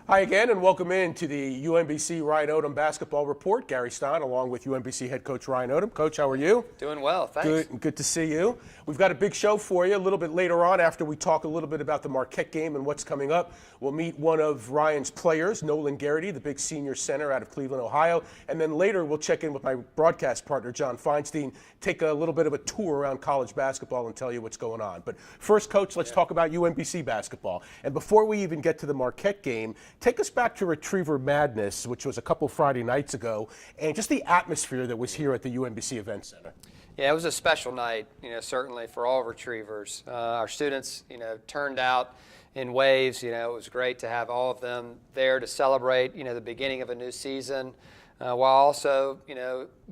Hi again, and welcome in to the UMBC Ryan Odom Basketball Report. Gary Stein, along with UMBC head coach Ryan Odom. Coach, how are you? Doing well, thanks. Good to see you. We've got a big show for you a little bit later on after we talk a little bit about the Marquette game and what's coming up. We'll meet one of Ryan's players, Nolan Gerrity, the big senior center out of Cleveland, Ohio. And then later we'll check in with my broadcast partner, John Feinstein, take a little bit of a tour around college basketball and tell you what's going on. But first, Coach, let's talk about UMBC basketball. And before we even get to the Marquette game, take us back to Retriever Madness, which was a couple Friday nights ago, and just the atmosphere that was here at the UMBC Event Center. Yeah, it was a special night, certainly for all Retrievers. Our students, turned out in waves. It was great to have all of them there to celebrate, the beginning of a new season, while also,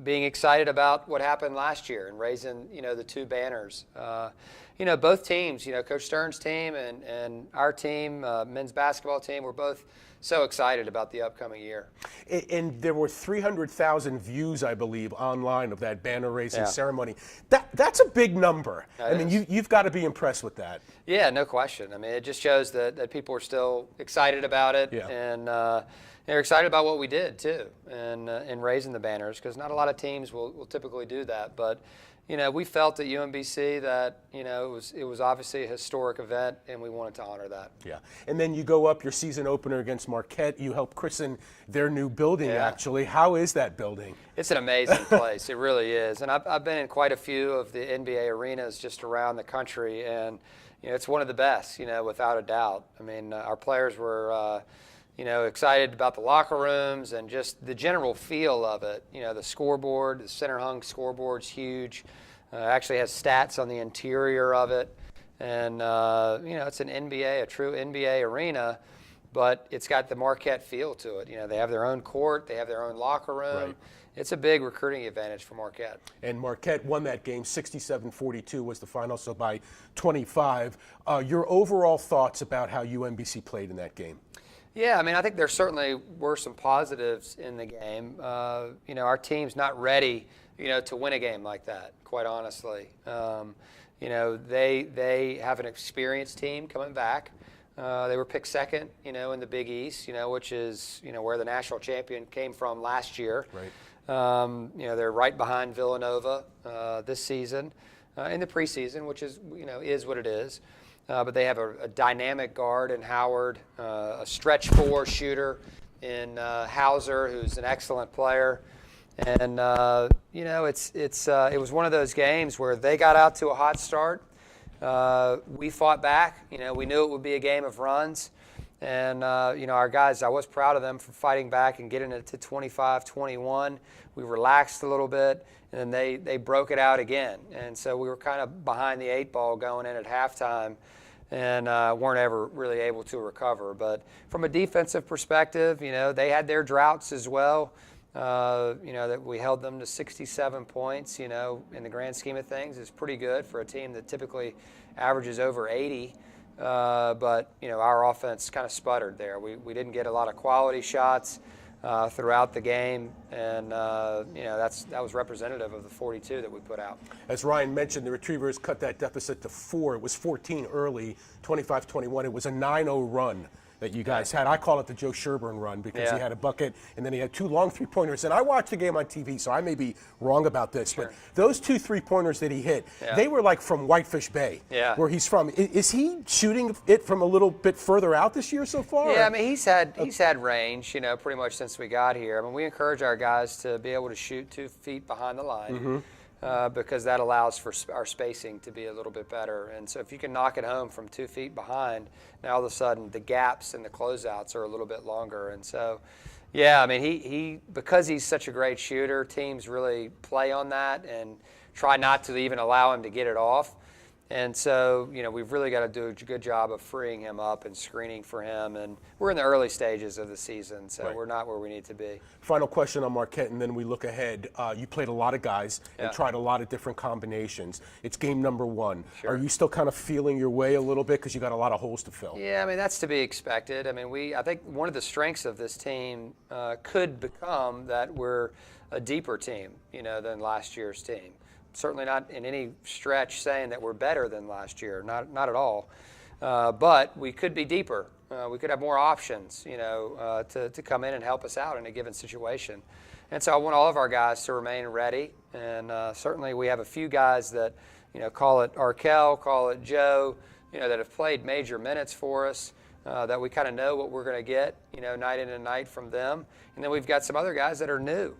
being excited about what happened last year and raising, the two banners. Both teams, Coach Stern's team and our team, men's basketball team, were both so excited about the upcoming year. And there were 300,000 views, I believe, online of that banner raising ceremony. That's a big number. You've got to be impressed with that. Yeah, no question. It just shows that people are still excited about it, and they're excited about what we did too, and in raising the banners, because not a lot of teams will typically do that. But we felt at UMBC that it was obviously a historic event, and we wanted to honor that. Yeah, and then you go up your season opener against Marquette. You help christen their new building. Actually, how is that building? It's an amazing place. It really is, and I've been in quite a few of the NBA arenas just around the country, and it's one of the best, without a doubt. Our players were excited about the locker rooms and just the general feel of it. The scoreboard, the center hung scoreboard's huge. Actually has stats on the interior of it. And, it's an NBA, a true NBA arena, but it's got the Marquette feel to it. They have their own court, they have their own locker room. Right. It's a big recruiting advantage for Marquette. And Marquette won that game, 67-42 was the final, so by 25. Your overall thoughts about how UMBC played in that game? Yeah, I think there certainly were some positives in the game. Our team's not ready, to win a game like that, quite honestly. They have an experienced team coming back. They were picked second, in the Big East, which is, where the national champion came from last year. Right. They're right behind Villanova this season in the preseason, which is, is what it is. But they have a dynamic guard in Howard, a stretch four shooter in Hauser, who's an excellent player. And, it was one of those games where they got out to a hot start. We fought back. We knew it would be a game of runs. And, our guys, I was proud of them for fighting back and getting it to 25-21. We relaxed a little bit, and then they broke it out again. And so we were kind of behind the eight ball going in at halftime, and weren't ever really able to recover. But from a defensive perspective, they had their droughts as well. That we held them to 67 points, in the grand scheme of things is pretty good for a team that typically averages over 80. But our offense kind of sputtered there. We didn't get a lot of quality shots throughout the game, and that was representative of the 42 that we put out. As Ryan mentioned, the Retrievers cut that deficit to 4. It was 14 early, 25-21. It was a 9-0 run that you guys had. I call it the Joe Sherburne run because he had a bucket and then he had two long three-pointers. And I watched the game on TV, so I may be wrong about this, but those two three-pointers that he hit, they were like from Whitefish Bay, where he's from. Is he shooting it from a little bit further out this year so far? Yeah, he's had range, pretty much since we got here. We encourage our guys to be able to shoot 2 feet behind the line. Because that allows for our spacing to be a little bit better. And so if you can knock it home from 2 feet behind, now all of a sudden the gaps and the closeouts are a little bit longer. And so, he because he's such a great shooter, teams really play on that and try not to even allow him to get it off. And so, we've really got to do a good job of freeing him up and screening for him. And we're in the early stages of the season, so we're not where we need to be. Final question on Marquette, and then we look ahead. You played a lot of guys and tried a lot of different combinations. It's game number 1. Are you still kind of feeling your way a little bit because you got a lot of holes to fill? Yeah, that's to be expected. I think one of the strengths of this team could become that we're a deeper team, than last year's team. Certainly not in any stretch saying that we're better than last year, not at all. But we could be deeper We could have more options, to come in and help us out in a given situation. And so I want all of our guys to remain ready. And certainly we have a few guys that, call it Arkell, call it Joe, that have played major minutes for us, that we kind of know what we're going to get, night in and night from them. And then we've got some other guys that are new.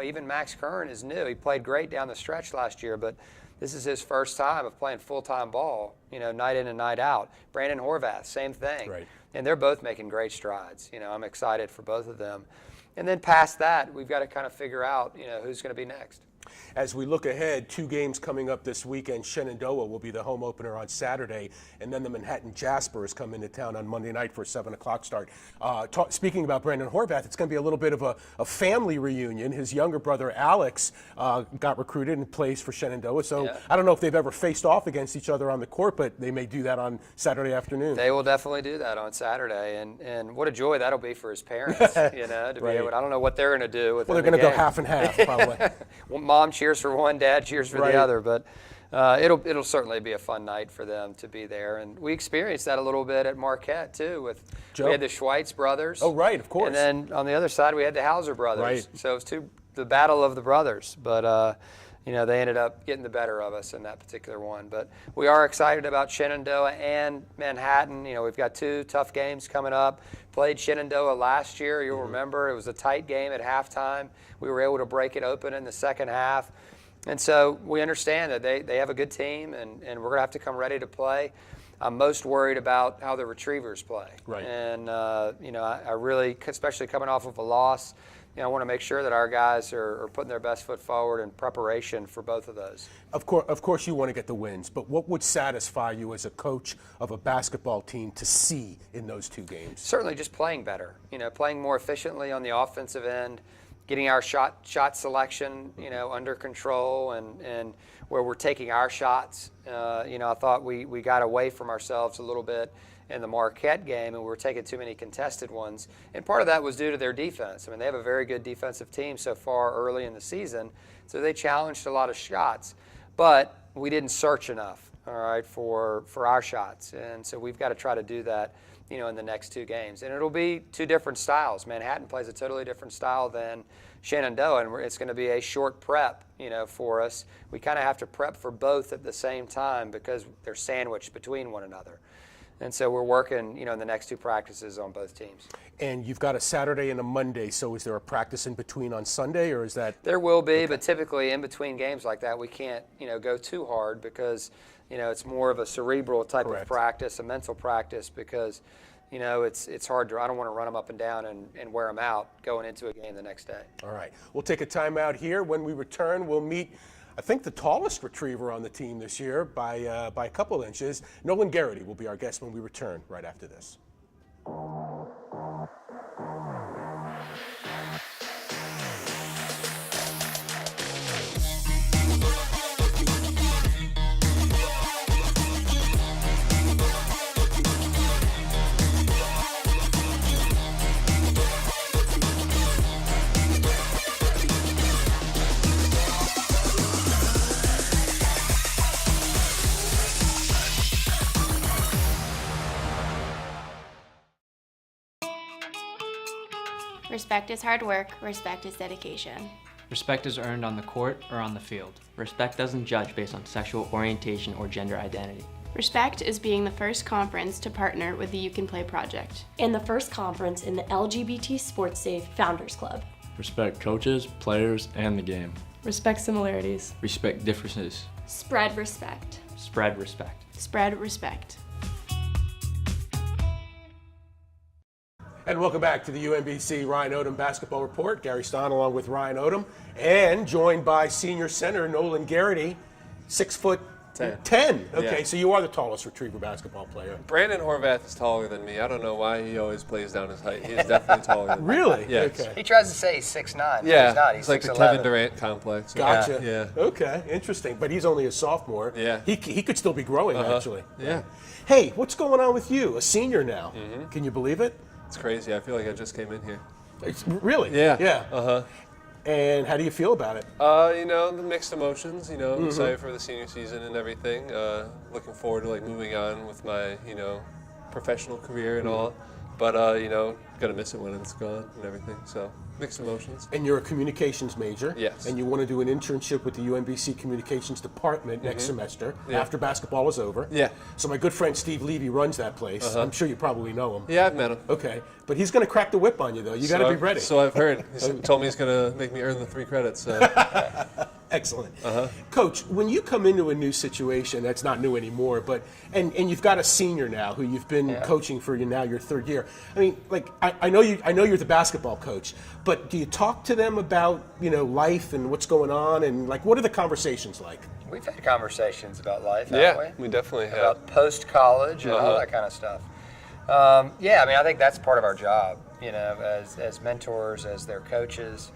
Even Max Curran is new. He played great down the stretch last year, but this is his first time of playing full-time ball, night in and night out. Brandon Horvath, same thing. Right. And they're both making great strides. I'm excited for both of them. And then past that, we've got to kind of figure out, who's going to be next. As we look ahead, 2 games coming up this weekend. Shenandoah will be the home opener on Saturday, and then the Manhattan Jaspers come into town on Monday night for a 7 o'clock start. Speaking about Brandon Horvath, it's going to be a little bit of a family reunion. His younger brother, Alex, got recruited and plays for Shenandoah. So yeah. I don't know if they've ever faced off against each other on the court, but they may do that on Saturday afternoon. They will definitely do that on Saturday, and what a joy that'll be for his parents, to be able. I don't know what they're going to do with. Well, they're going to go half and half, probably. Well, Mom cheers for one, Dad cheers for the other, but it'll certainly be a fun night for them to be there. And we experienced that a little bit at Marquette too. We had the Schweitz brothers. Oh, right, of course. And then on the other side we had the Hauser brothers. Right. So it was the battle of the brothers. But they ended up getting the better of us in that particular one. But we are excited about Shenandoah and Manhattan. We've got 2 tough games coming up. Played Shenandoah last year. You'll remember it was a tight game at halftime. We were able to break it open in the second half. And so we understand that they have a good team, and we're going to have to come ready to play. I'm most worried about how the Retrievers play. Right. And, I really, especially coming off of a loss, I want to make sure that our guys are putting their best foot forward in preparation for both of those. Of course you want to get the wins, but what would satisfy you as a coach of a basketball team to see in those 2 games? Certainly just playing better, playing more efficiently on the offensive end, getting our shot selection, under control, and where we're taking our shots. I thought we got away from ourselves a little bit in the Marquette game, and we were taking too many contested ones. And part of that was due to their defense. I mean, they have a very good defensive team so far early in the season, so they challenged a lot of shots. But we didn't search enough, all right, for our shots. And so we've got to try to do that, in the next 2 games. And it'll be 2 different styles. Manhattan plays a totally different style than Shenandoah, and it's going to be a short prep, for us. We kind of have to prep for both at the same time because they're sandwiched between one another. And so we're working, in the next 2 practices on both teams. And you've got a Saturday and a Monday, so is there a practice in between on Sunday, or is that? There will be, but typically in between games like that, we can't, go too hard because, it's more of a cerebral type of practice, a mental practice, because, it's hard to, I don't want to run them up and down and wear them out going into a game the next day. All right. We'll take a timeout here. When we return, we'll meet, I think, the tallest retriever on the team this year by a couple inches. Nolan Gerrity will be our guest when we return right after this. Respect is hard work. Respect is dedication. Respect is earned on the court or on the field. Respect doesn't judge based on sexual orientation or gender identity. Respect is being the first conference to partner with the You Can Play project. And the first conference in the LGBT Sports Safe Founders Club. Respect coaches, players, and the game. Respect similarities. Respect differences. Spread respect. Spread respect. Spread respect. And welcome back to the UMBC Ryan Odom Basketball Report. Gary Stein along with Ryan Odom, and joined by senior center Nolan Gerrity, 6'10". Okay, yeah. So you are the tallest retriever basketball player. Brandon Horvath is taller than me. I don't know why he always plays down his height. He is definitely taller than me. Really? Yeah. Okay. He tries to say he's 6'9", yeah, but he's not. He's it's like 6'11". the Kevin Durant complex. Gotcha. Yeah. Okay, interesting. But he's only a sophomore. Yeah. He could still be growing, actually. Yeah. Hey, what's going on with you? A senior now. Mm-hmm. Can you believe it? It's crazy. I feel like I just came in here. Really? Yeah. Yeah. Uh-huh. And how do you feel about it? The mixed emotions, I'm excited for the senior season and everything. Looking forward to moving on with my, professional career and all. but gonna miss it when it's gone and everything. So mixed emotions. And you're a communications major. Yes. And you want to do an internship with the UMBC Communications Department next semester after basketball is over. Yeah. So my good friend Steve Levy runs that place. I'm sure you probably know him. Yeah, I've met him. Okay. But he's going to crack the whip on you, though. You got to be ready. So I've heard. He's told me he's gonna make me earn the 3 credits. So. Excellent. Coach, when you come into a new situation, that's not new anymore, but and you've got a senior now who you've been coaching for now your 3rd year. I mean, like I know you're the basketball coach, but do you talk to them about, life and what's going on, and like what are the conversations like? We've had conversations about life, haven't we? Yeah, we definitely have. About post-college and all that kind of stuff. I think that's part of our job, as mentors, as their coaches.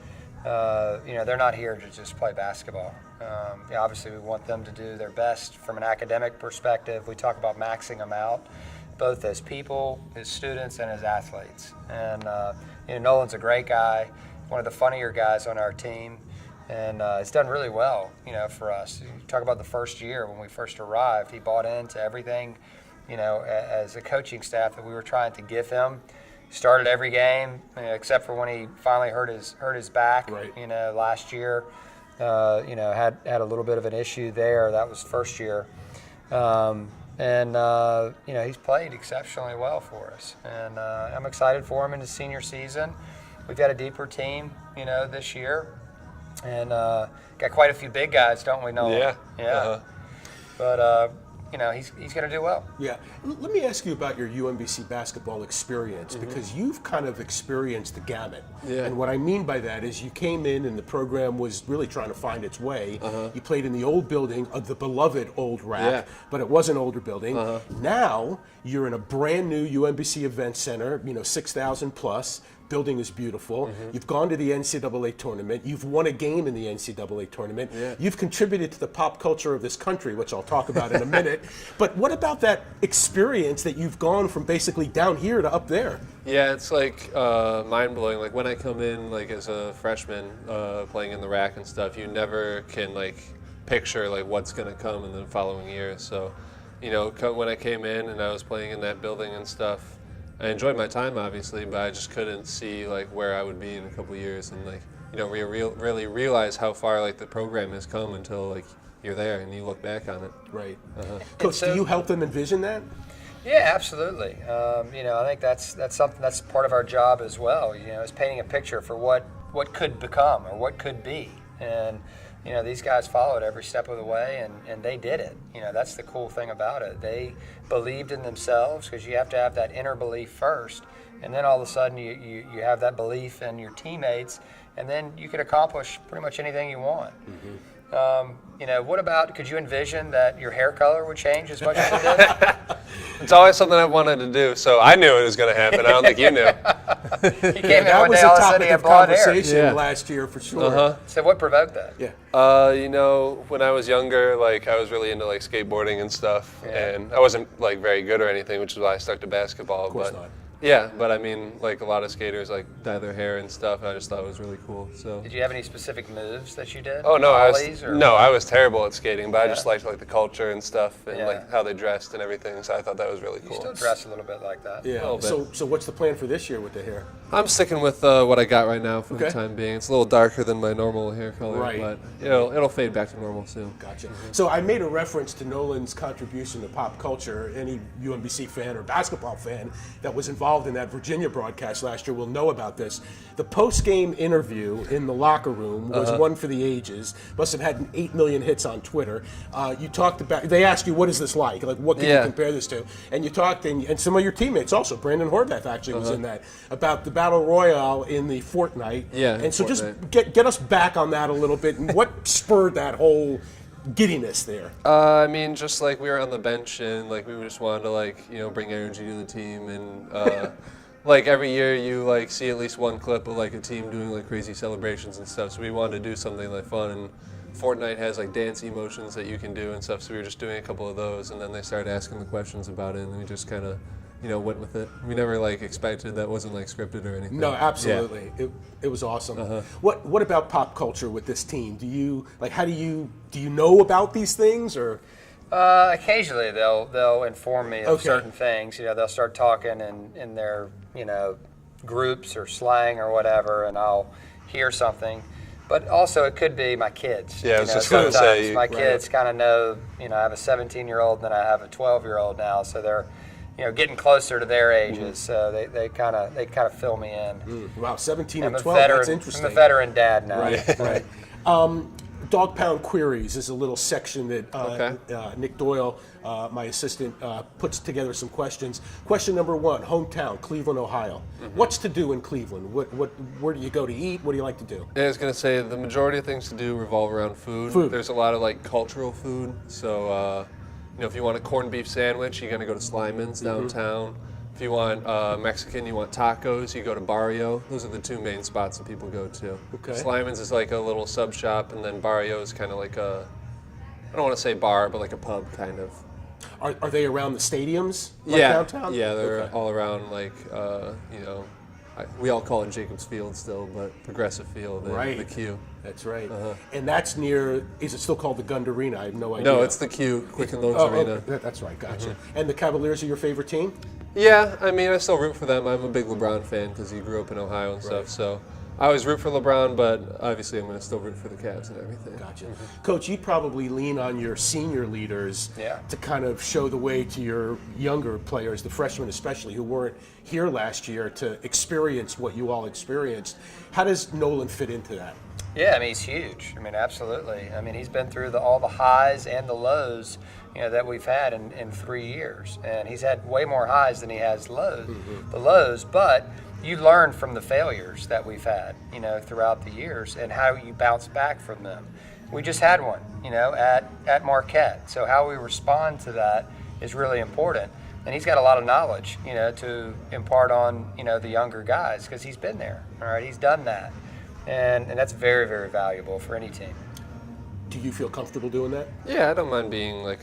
They're not here to just play basketball. Obviously, we want them to do their best from an academic perspective. We talk about maxing them out, both as people, as students, and as athletes. And Nolan's a great guy, one of the funnier guys on our team, and he's done really well, for us. You talk about the first year when we first arrived, he bought into everything, as a coaching staff that we were trying to give him. Started every game except for when he finally hurt his back. Right. Last year, had a little bit of an issue there. That was first year, he's played exceptionally well for us, and I'm excited for him in his senior season. We've got a deeper team, this year, and got quite a few big guys, don't we, Nolan? Yeah. But he's going to do well. Yeah. Let me ask you about your UMBC basketball experience, because you've kind of experienced the gamut. Yeah. And what I mean by that is you came in and the program was really trying to find its way. You played in the old building of the beloved old RAC, but it was an older building. Now you're in a brand new UMBC Event Center, 6,000 plus. Building is beautiful. You've gone to the NCAA tournament. You've won a game in the NCAA tournament. You've contributed to the pop culture of this country, which I'll talk about in a minute. But what about that experience that you've gone from basically down here to up there? Yeah, it's like mind-blowing. Like when I come in, like as a freshman, playing in the RAC and stuff, you never can like picture like what's going to come in the following year. So, when I came in and I was playing in that building and stuff, I enjoyed my time, obviously, but I just couldn't see like where I would be in a couple of years, and like really realize how far like the program has come until like you're there and you look back on it. Right. Coach, do you help them envision that? Yeah, absolutely. I think that's something that's part of our job as well. Is painting a picture for what could become or what could be, and these guys followed every step of the way, and they did it. That's the cool thing about it. They believed in themselves, because you have to have that inner belief first, and then all of a sudden you have that belief in your teammates, and then you can accomplish pretty much anything you want. What about, could you envision that your hair color would change as much as it did? It's always something I've wanted to do, so I knew it was going to happen. I don't think you knew. He came in That one was day, a all of a sudden topic he had of blonde hair. conversation last year for sure. So what provoked that? Yeah. When I was younger, like I was really into like skateboarding and stuff, and I wasn't like very good or anything, which is why I stuck to basketball. Of course not. Yeah, but I mean, like a lot of skaters like dye their hair and stuff. And I just thought it was really cool. So. Did you have any specific moves that you did? Oh no, Ollies, I was terrible at skating, but I just liked like the culture and stuff, and like how they dressed and everything. So I thought that was really cool. You still dress a little bit like that. Yeah. So what's the plan for this year with the hair? I'm sticking with what I got right now for the time being. It's a little darker than my normal hair color, but it'll fade back to normal soon. Gotcha. So I made a reference to Nolan's contribution to pop culture. Any UMBC fan or basketball fan that was involved in that Virginia broadcast last year will know about this. The post-game interview in the locker room was one for the ages. Must have had 8 million hits on Twitter. You talked about, they asked you, what is this like? Like, what can you compare this to? And you talked, and some of your teammates also, Brandon Horvath actually was in that, about the Battle Royale in the Fortnite. Yeah. And so just get us back on that a little bit, and what spurred that whole giddiness there? I mean, just like we were on the bench, and like we just wanted to like bring energy to the team, and like every year you like see at least one clip of like a team doing like crazy celebrations and stuff. So we wanted to do something like fun, and Fortnite has like dance emotions that you can do and stuff. So we were just doing a couple of those, and then they started asking the questions about it, and we just kind of went with it. We never like expected, that wasn't like scripted or anything. No, absolutely. Yeah. It was awesome. What about pop culture with this team? Do you know about these things, or? Occasionally they'll inform me of Okay. certain things. They'll start talking in their groups or slang or whatever, and I'll hear something. But also it could be my kids. Yeah, I was just gonna say, my kids kind of know. I have a 17-year-old, and then I have a 12-year-old now, so they're getting closer to their ages. So they kind of fill me in. Wow, 17 I'm and a 12. veteran. That's interesting. I'm a veteran dad now. Right. Dog Pound Queries is a little section that Nick Doyle, my assistant, puts together some questions. Question number 1, hometown, Cleveland, Ohio. What's to do in Cleveland? Where do you go to eat? What do you like to do? Yeah, I was gonna say the majority of things to do revolve around food. There's a lot of cultural food. So if you want a corned beef sandwich, you're gonna go to Slyman's downtown. If you want Mexican, you want tacos, you go to Barrio. Those are the 2 main spots that people go to. Okay. Slyman's is like a little sub shop, and then Barrio is kind of like I don't want to say bar, but like a pub kind of. Are they around the stadiums downtown? Yeah, they're all around we all call it Jacobs Field still, but Progressive Field, the Q. That's right. And that's near, is it still called the Gund Arena? I have no idea. No, it's the Q, Quicken Loans Arena. That's right, gotcha. And the Cavaliers are your favorite team? Yeah, I still root for them. I'm a big LeBron fan because he grew up in Ohio and stuff, so I always root for LeBron, but obviously I'm going to still root for the Cavs and everything. Gotcha. Coach, you'd probably lean on your senior leaders to kind of show the way to your younger players, the freshmen especially, who weren't here last year, to experience what you all experienced. How does Nolan fit into that? Yeah, he's huge. absolutely. He's been through all the highs and the lows, that we've had in 3 years, and he's had way more highs than he has the lows. But you learn from the failures that we've had, throughout the years, and how you bounce back from them. We just had one, at Marquette. So how we respond to that is really important. And he's got a lot of knowledge, to impart on, the younger guys, because he's been there. All right, he's done that. And that's very, very valuable for any team. Do you feel comfortable doing that? Yeah, I don't mind being I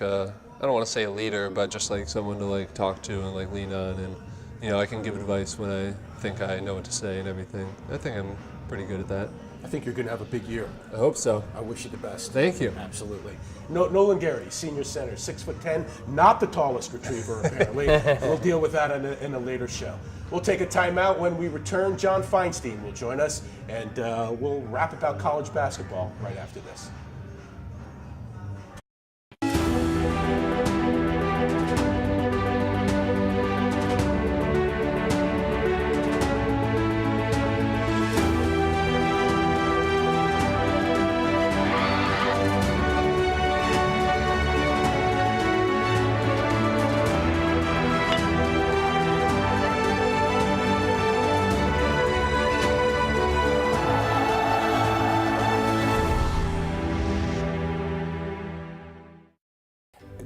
don't want to say a leader, but just someone to talk to and lean on, and I can give advice when I think I know what to say and everything. I think I'm pretty good at that. I think you're going to have a big year. I hope so. I wish you the best. Thank you. Absolutely. Nolan Gerrity, senior center, 6'10", not the tallest retriever apparently. We'll deal with that in a later show. We'll take a timeout. When we return, John Feinstein will join us, and we'll wrap about college basketball right after this.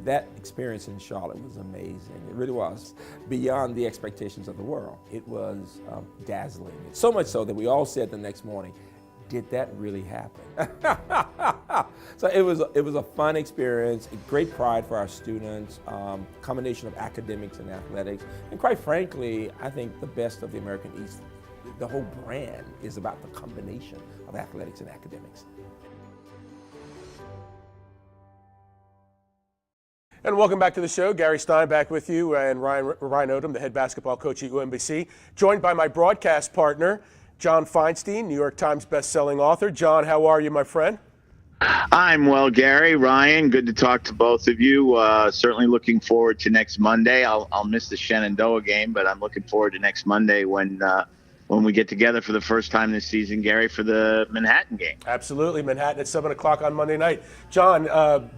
That experience in Charlotte was amazing. It really was. Beyond the expectations of the world. It was dazzling. So much so that we all said the next morning, did that really happen? So it was a fun experience, a great pride for our students, combination of academics and athletics. And quite frankly, I think the best of the American East, the whole brand is about the combination of athletics and academics. And welcome back to the show. Gary Stein back with you, and Ryan Odom, the head basketball coach at UMBC, joined by my broadcast partner, John Feinstein, New York Times best-selling author. John, how are you, my friend? I'm well, Gary. Ryan, good to talk to both of you. Certainly looking forward to next Monday. I'll miss the Shenandoah game, but I'm looking forward to next Monday when we get together for the first time this season, Gary, for the Manhattan game. Absolutely. Manhattan at 7 o'clock on Monday night. John,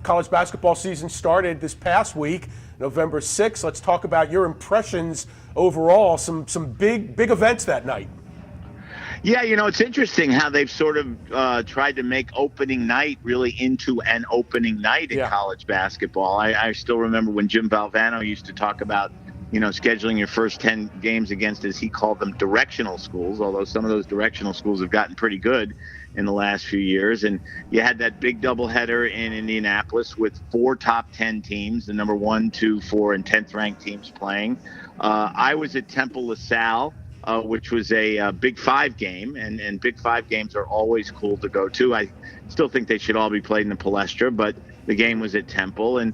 college basketball season started this past week, November 6th. Let's talk about your impressions overall, some big events that night. Yeah, it's interesting how they've sort of tried to make opening night really into an opening night in college basketball. I still remember when Jim Valvano used to talk about scheduling your first 10 games against, as he called them, directional schools, although some of those directional schools have gotten pretty good in the last few years. And you had that big doubleheader in Indianapolis with 4 top 10 teams, the number 1, 2, 4, and 10th ranked teams playing. I was at Temple LaSalle, which was a Big 5 game, and Big 5 games are always cool to go to. I still think they should all be played in the Palestra, but the game was at Temple. And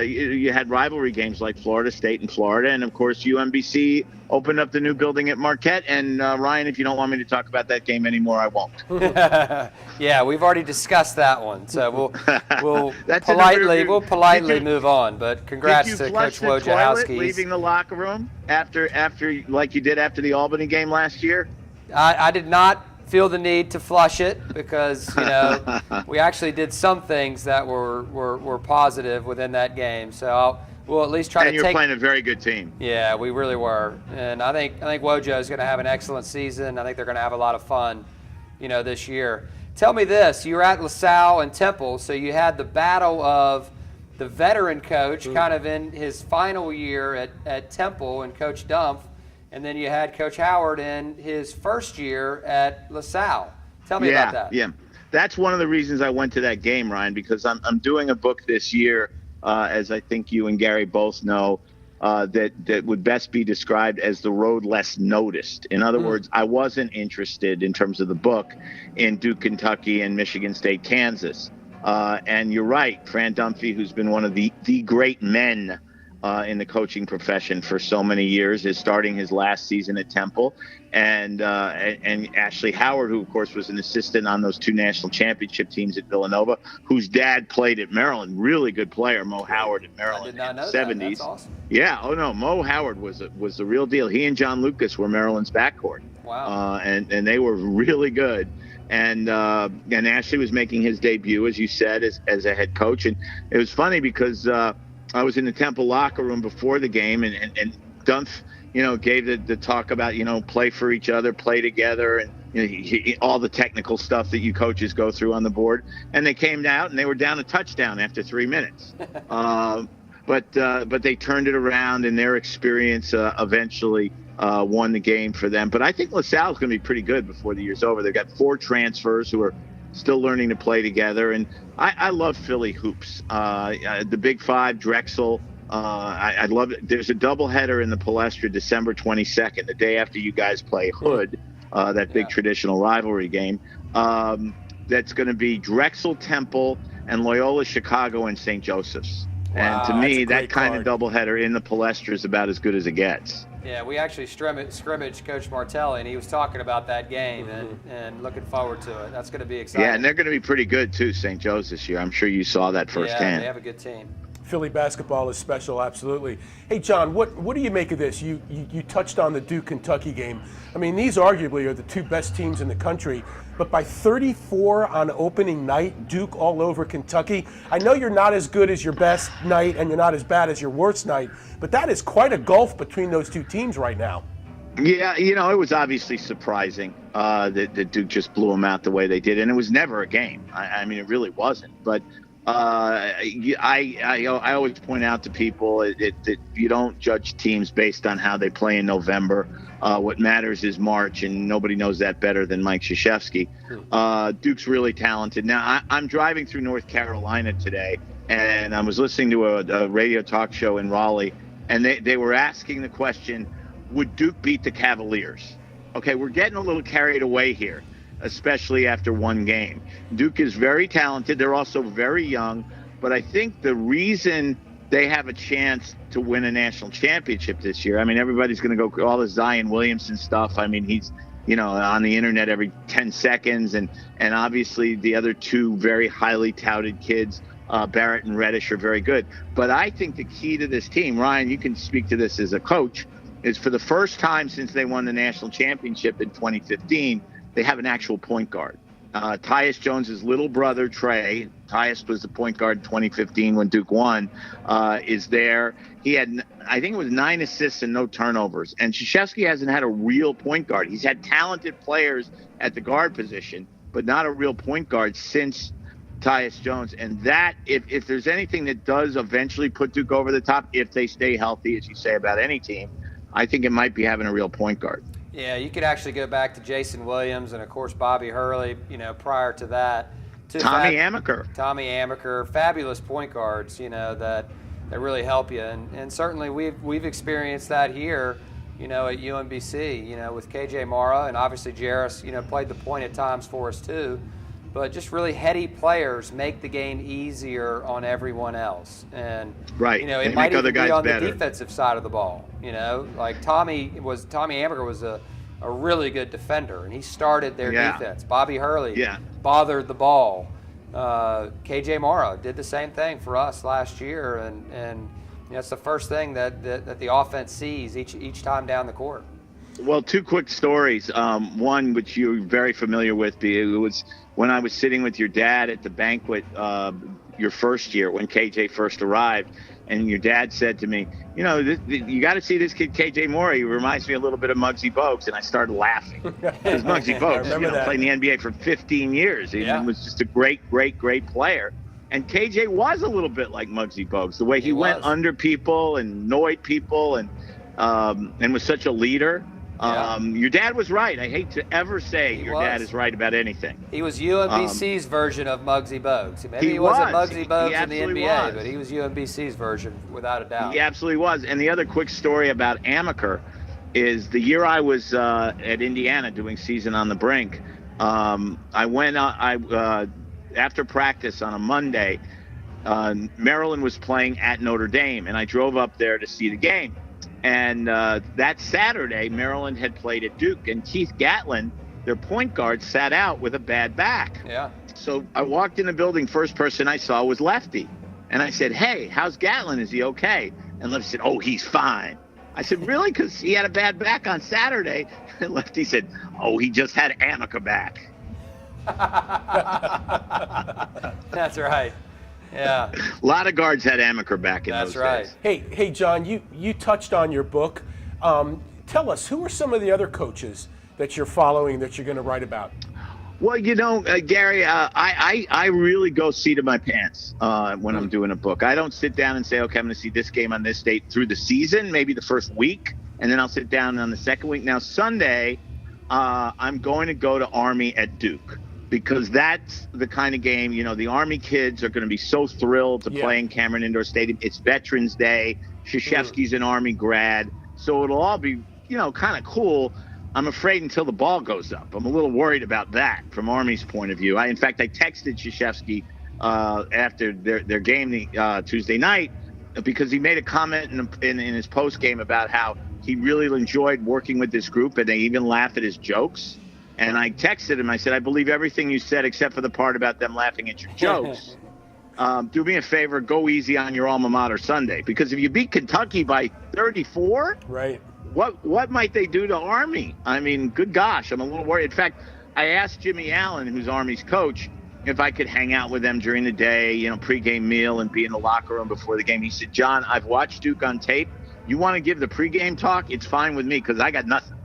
you had rivalry games like Florida State and Florida, and of course UMBC opened up the new building at Marquette. And Ryan, if you don't want me to talk about that game anymore, I won't. Yeah, we've already discussed that one, so we'll That's politely move on. But congrats to Coach Wojciechowski. Leaving the locker room after like you did after the Albany game last year. I did not feel the need to flush it because we actually did some things that were positive within that game. So we'll at least try and you're playing a very good team. Yeah, we really were, and I think Wojo is going to have an excellent season. I think they're going to have a lot of fun, this year. Tell me this: you were at LaSalle and Temple, so you had the battle of the veteran coach, kind of in his final year at Temple, and Coach Dumpf. And then you had Coach Howard in his first year at LaSalle. Tell me about that. Yeah, that's one of the reasons I went to that game, Ryan, because I'm doing a book this year, as I think you and Gary both know, that would best be described as the road less noticed. In other words, I wasn't interested in terms of the book in Duke, Kentucky, and Michigan State, Kansas. And you're right, Fran Dunphy, who's been one of the great men in the coaching profession for so many years, is starting his last season at Temple, and Ashley Howard, who of course was an assistant on those 2 national championship teams at Villanova, whose dad played at Maryland, really good player, Mo Howard at Maryland. I did not know in the 70s. That. That's awesome. Yeah, oh no, Mo Howard was the real deal. He and John Lucas were Maryland's backcourt. Wow. And they were really good. And Ashley was making his debut, as you said, as a head coach, and it was funny because I was in the Temple locker room before the game, and Dumpf, gave the talk about, play for each other, play together, and all the technical stuff that you coaches go through on the board. And they came out and they were down a touchdown after 3 minutes. But they turned it around, and their experience eventually won the game for them. But I think LaSalle is going to be pretty good before the year's over. They've got 4 transfers who are still learning to play together, and I love Philly hoops. The Big Five, Drexel. I love it. There's a doubleheader in the Palestra, December 22nd, the day after you guys play Hood, that big traditional rivalry game. That's going to be Drexel, Temple, and Loyola Chicago and St. Joseph's. Wow, and to me, that kind card. of doubleheader in the Palestra is about as good as it gets. Yeah, we actually scrimmaged Coach Martelli, and he was talking about that game and looking forward to it. That's going to be exciting. Yeah, and they're going to be pretty good, too, St. Joe's this year. I'm sure you saw that firsthand. Yeah, they have a good team. Philly basketball is special, absolutely. Hey, John, what do you make of this? You touched on the Duke-Kentucky game. I mean, these arguably are the 2 best teams in the country, but by 34 on opening night, Duke all over Kentucky. I know you're not as good as your best night and you're not as bad as your worst night, but that is quite a gulf between those 2 teams right now. Yeah, it was obviously surprising that Duke just blew them out the way they did, and it was never a game. I mean, it really wasn't. But I always point out to people that you don't judge teams based on how they play in November. What matters is March, and nobody knows that better than Mike Krzyzewski. Duke's really talented. Now, I'm driving through North Carolina today, and I was listening to a radio talk show in Raleigh, and they were asking the question, would Duke beat the Cavaliers? Okay, we're getting a little carried away here, especially after one game. Duke is very talented. They're also very young. But I think the reason they have a chance to win a national championship this year, I mean, everybody's going to go all the Zion Williamson stuff. I mean, he's, on the internet every 10 seconds. And obviously the other 2 very highly touted kids, Barrett and Reddish, are very good. But I think the key to this team, Ryan, you can speak to this as a coach, is for the first time since they won the national championship in 2015, they have an actual point guard. Tyus Jones's little brother, Trey, Tyus was the point guard in 2015 when Duke won, is there. He had, I think it was 9 assists and no turnovers. And Krzyzewski hasn't had a real point guard. He's had talented players at the guard position, but not a real point guard since Tyus Jones. And that, if there's anything that does eventually put Duke over the top, if they stay healthy, as you say about any team, I think it might be having a real point guard. Yeah, you could actually go back to Jason Williams and, of course, Bobby Hurley, prior to that. Tommy Amaker, fabulous point guards, that really help you. And certainly we've experienced that here, at UMBC, with KJ Mara, and obviously Jarris, played the point at times for us too. but just really heady players make the game easier on everyone else. And Right. it They might make other even guys be on better. the defensive side of the ball. Like Tommy Amaker was a really good defender, and he started their defense. Bobby Hurley bothered the ball. KJ Morrow did the same thing for us last year, and it's the first thing that the offense sees each time down the court. Well, two quick stories. One, which you're very familiar with, it was when I was sitting with your dad at the banquet your first year when KJ first arrived, and your dad said to me, you got to see this kid KJ Morey. He reminds me a little bit of Muggsy Bogues, and I started laughing. Because Muggsy Bogues, played in the NBA for 15 years. He was just a great player. And KJ was a little bit like Muggsy Bogues, the way he went under people and annoyed people and was such a leader. Your dad was right. I hate to ever say your dad is right about anything. He was UMBC's version of Muggsy Bogues. Maybe he wasn't Muggsy Bogues in the NBA, but he was UMBC's version without a doubt. He absolutely was. And the other quick story about Amaker is the year I was at Indiana doing Season on the Brink, I went after practice on a Monday, Maryland was playing at Notre Dame, and I drove up there to see the game. And that Saturday, Maryland had played at Duke, and Keith Gatlin, their point guard, sat out with a bad back. Yeah. So I walked in the building. First person I saw was Lefty. And I said, "Hey, how's Gatlin? Is he okay?" And Lefty said, "Oh, he's fine." I said, "Really? Because he had a bad back on Saturday." And Lefty said, "Oh, he just had Amaker back." That's right. Yeah. A lot of guards had Amaker back in those days. Hey, John, you touched on your book. Tell us, who are some of the other coaches that you're following that you're going to write about? Well, Gary, I really go seat of my pants when I'm doing a book. I don't sit down and say, okay, I'm going to see this game on this date through the season, maybe the first week, and then I'll sit down on the second week. Now, Sunday, I'm going to go to Army at Duke, because that's the kind of game, the Army kids are going to be so thrilled to play in Cameron Indoor Stadium. It's Veterans Day. Krzyzewski's an Army grad. So it'll all be, kind of cool. I'm afraid until the ball goes up. I'm a little worried about that from Army's point of view. In fact, I texted Krzyzewski after their game Tuesday night, because he made a comment in his post game about how he really enjoyed working with this group, and they even laugh at his jokes. And I texted him. I said, "I believe everything you said except for the part about them laughing at your jokes. Do me a favor, go easy on your alma mater Sunday, because if you beat Kentucky by 34, right? What might they do to Army? I mean, good gosh, I'm a little worried. In fact, I asked Jimmy Allen, who's Army's coach, if I could hang out with them during the day, pregame meal and be in the locker room before the game. He said, "John, I've watched Duke on tape. You want to give the pregame talk? It's fine with me, because I got nothing."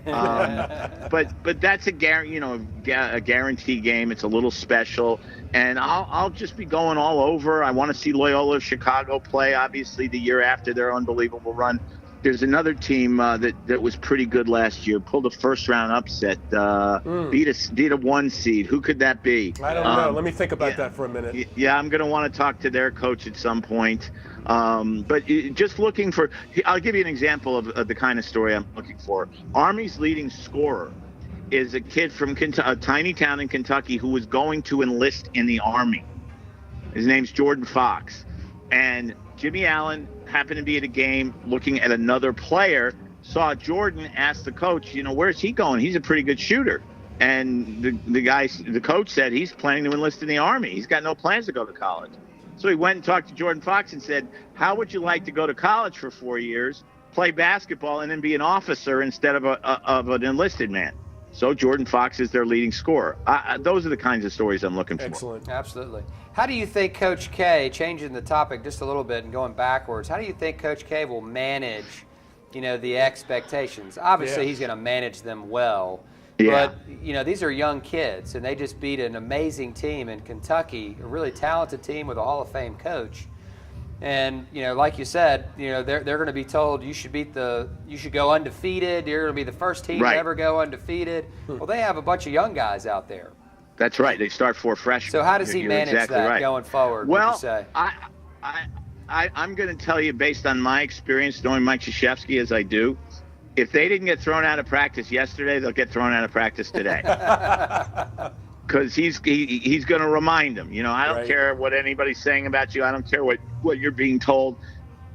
But that's a guarantee game. It's a little special, and I'll just be going all over. I want to see Loyola Chicago play, obviously, the year after their unbelievable run. There's another team that was pretty good last year, pulled a first-round upset, beat a 1 seed. Who could that be? I don't know. Let me think about that for a minute. Yeah, I'm going to want to talk to their coach at some point. But just looking for – I'll give you an example of the kind of story I'm looking for. Army's leading scorer is a kid from a tiny town in Kentucky who was going to enlist in the Army. His name's Jordan Fox. And Jimmy Allen happened to be at a game looking at another player, saw Jordan, asked the coach, where's he going? He's a pretty good shooter. And the coach said he's planning to enlist in the Army. He's got no plans to go to college. So he went and talked to Jordan Fox and said, how would you like to go to college for 4 years, play basketball, and then be an officer instead of an enlisted man? So Jordan Fox is their leading scorer. Those are the kinds of stories I'm looking for. Excellent. Absolutely. How do you think Coach K, changing the topic just a little bit and going backwards, how do you think Coach K will manage, the expectations? Obviously, he's going to manage them well. Yeah. But, these are young kids, and they just beat an amazing team in Kentucky, a really talented team with a Hall of Fame coach. And, like you said, they're going to be told you should go undefeated. You're going to be the first team to ever go undefeated. Well, they have a bunch of young guys out there. That's right. They start 4 freshmen. So how does he manage exactly that right. going forward, well, would you say? I'm going to tell you, based on my experience knowing Mike Krzyzewski as I do, if they didn't get thrown out of practice yesterday, they'll get thrown out of practice today. because he's going to remind them. You know, I don't Right. care what anybody's saying about you. I don't care what you're being told.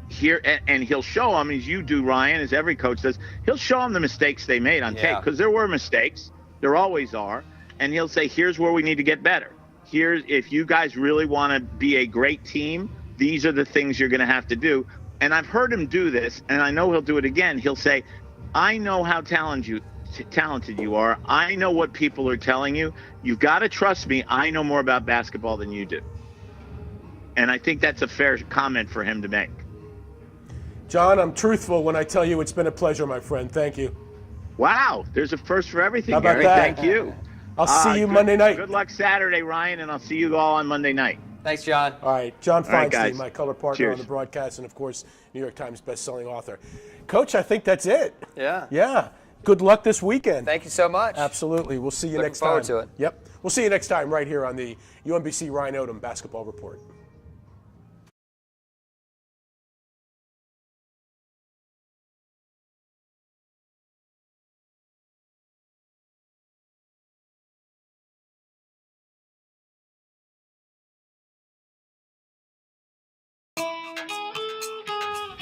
Here, and he'll show them, as you do, Ryan, as every coach does. He'll show them the mistakes they made on tape, because there were mistakes. There always are. And he'll say, here's where we need to get better. Here's, if you guys really want to be a great team, these are the things you're going to have to do. And I've heard him do this, and I know he'll do it again. He'll say, I know how talented you are. I know what people are telling you. You've got to trust me. I know more about basketball than you do. And I think that's a fair comment for him to make. John, I'm truthful when I tell you it's been a pleasure, my friend. Thank you. Wow, there's a first for everything, How about Gary. that? Thank you. I'll see you Monday night. Good luck Saturday, Ryan, and I'll see you all on Monday night. Thanks, John. All right, John All right, Feinstein, guys. my color partner Cheers. on the broadcast, and of course, New York Times best-selling author. Coach, I think that's it. Yeah. Yeah. Good luck this weekend. Thank you so much. Absolutely. We'll see you Looking next time. forward to it. Yep. We'll see you next time right here on the UMBC Ryan Odom Basketball Report.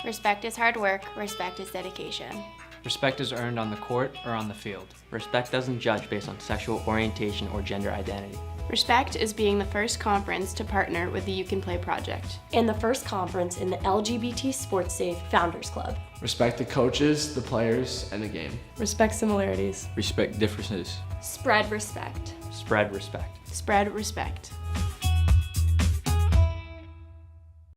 Respect is hard work. Respect is dedication. Respect is earned on the court or on the field. Respect doesn't judge based on sexual orientation or gender identity. Respect is being the first conference to partner with the You Can Play project. And the first conference in the LGBT Sports Safe Founders Club. Respect the coaches, the players, and the game. Respect similarities. Respect differences. Spread respect. Spread respect. Spread respect.